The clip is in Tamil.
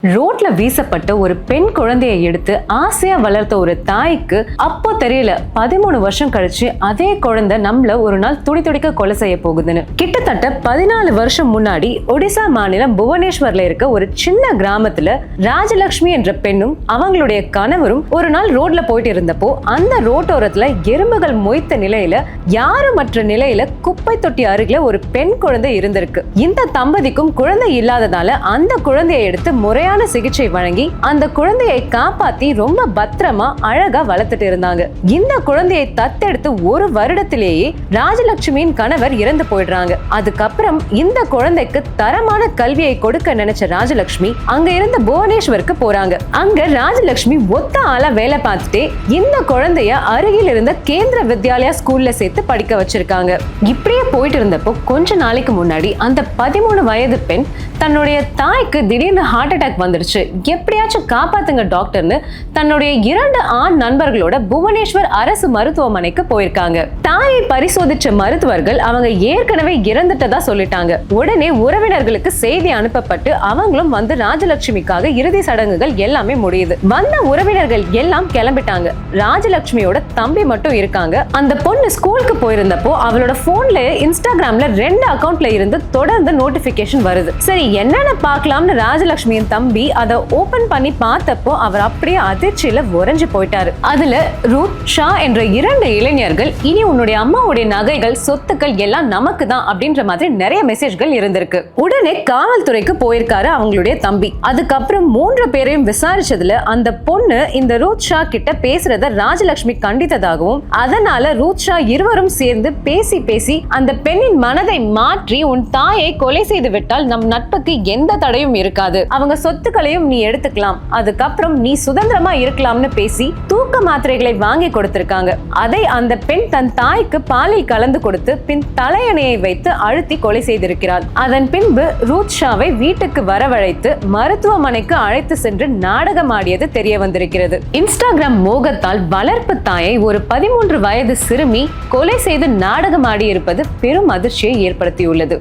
ரோட்ல வீசப்பட்ட ஒரு பெண் குழந்தையை எடுத்து ஆசையா வளர்த்த ஒரு தாய்க்கு அப்போ தெரியல 13 வருஷம் கழிச்சு அதே குழந்தை நம்மள ஒரு நாள் துடி துடிக்க கொலை செய்ய போகுதுன்னு. கிட்டத்தட்ட 14 வருஷம் முன்னாடி ஒடிசா மாநிலம் புவனேஸ்வர்ல இருக்க ஒரு சின்ன கிராமத்துல ராஜலட்சுமி என்ற பெண்ணும் அவங்களுடைய கணவரும் ஒரு நாள் ரோட்ல போயிட்டு இருந்தப்போ அந்த ரோட்டோரத்துல எறும்புகள் மொய்த்த நிலையில யாருமற்ற நிலையில குப்பை தொட்டி அருகில ஒரு பெண் குழந்தை இருந்திருக்கு. இந்த தம்பதிக்கும் குழந்தை இல்லாததால அந்த குழந்தையை எடுத்து முறையான சிகிச்சை வழங்கி அந்த குழந்தையை காப்பாத்தி ரொம்ப பத்திரமா அழகா வளர்த்துட்டு இருந்தாங்க. இந்த குழந்தையை தத்தெடுத்து ஒரு வருடத்திலேயே ராஜலட்சுமியின் கணவர் இறந்து போயிடுறாங்க. அதுக்கப்புறம் இந்த குழந்தைக்கு தரமான கல்வியை கொடுக்க நினைச்ச ராஜலட்சுமி அங்க இருந்த புவனேஸ்வருக்கு போறாங்க. அங்க ராஜலட்சுமி ஒத்த ஆளா வேலை பார்த்துட்டே இந்த குழந்தைய அருகில் இருந்த கேந்திர வித்யாலயா ஸ்கூல்ல சேர்த்து படிக்க வச்சிருக்காங்க. இப்படியே போயிட்டு இருந்தப்போ கொஞ்ச நாளைக்கு முன்னாடி அந்த 13 வயது பெண் தன்னுடைய தாய்க்கு திடீர்னு ஹார்ட் அட்டாக் வந்துருச்சு, எப்படியாச்சும் காப்பாத்துங்க டாக்டர்னு தன்னுடைய 2 ஆண் நண்பர்களோட புவனேஸ்வர் அரசு மருத்துவமனைக்கு போயிருக்காங்க. தாயை பரிசோதிச்ச மருத்துவர்கள் அவங்க ஏற்கனவே இறந்துட்டதா சொல்லிட்டாங்க. உடனே உறவினர்களுக்கு செய்தி அனுப்பப்பட்டு அவங்களும் வந்து ராஜலட்சுமிக்காக இறுதி சடங்குகள் எல்லாமே முடியுது. வந்த உறவினர்கள் எல்லாம் கிளம்பிட்டாங்க. ராஜலட்சுமியோட தம்பி மட்டும் இருக்காங்க. அந்த பொண்ணு ஸ்கூலுக்கு போயிருந்தப்போ அவளோட போன்ல இன்ஸ்டாகிராம்ல 2 அக்கவுண்ட்ல இருந்து தொடர்ந்து நோட்டிபிகேஷன் வருது. சரி என்னன்னு பார்க்கலாம்னு ராஜலட்சுமியின் தம்பி அதை ஓபன் பண்ணி பார்த்தப்போ அவர் அப்படியே அதிர்ச்சியில உறைஞ்சு போயிட்டாரு. அதுல ரூத் ஷா என்ற 2 இளைஞர்கள் இனி உன்னுடைய அம்மாவுடைய நகைகள் சொத்துக்கள் எல்லாம் நமக்கு தான் அப்படின்ற மாதிரி நிறைய மெசேஜ்கள் இருந்திருக்கு. உடனே காவல்துறைக்கு போயிருக்காரு அவங்களுடைய தம்பி. அதுக்கப்புறம் 3 பேரையும் விசாரிச்சதுல அந்த பொண்ணு இந்த ரூத் ஷா கிட்ட பேசுறத ராஜலட்சுமி கண்டித்ததாகவும் அதனால ரூத் ஷா இருவரும் சேர்ந்து பேசி அந்த பெண்ணின் மனதை மாற்றி உன் தாயை கொலை செய்து விட்டால் நம் நட்புக்கு எந்த தடையும் இருக்காது, அவங்க சொத்துக்களையும் நீ எடுத்துக்கலாம், அதுக்கப்புறம் நீ சுதந்திரமா இருக்கலாம்னு பேசி தூக்க மாத்திரைகளை வாங்கி கொடுத்திருக்காங்க. அதை அந்த பெண் தன் தாய்க்கு பாலில் கலந்து கொடுத்து பின் தலையணையை வைத்து அழுத்தி கொலை செய்திருக்கிறாள். அதன் பின்பு ரூத் ஷாவை வீட்டுக்கு வரவழைத்து மருத்துவமனைக்கு அழைத்து சென்று நாடகமாடியது தெரிய வந்திருக்கிறது. இன்ஸ்டாகிராம் மோகத்தால் வளர்ப்பு தாயை ஒரு 13 வயது சிறுமி கொலை செய்து நாடகமாடி இருப்பது பெரும் அதிர்ச்சியை ஏற்படுத்தியுள்ளது.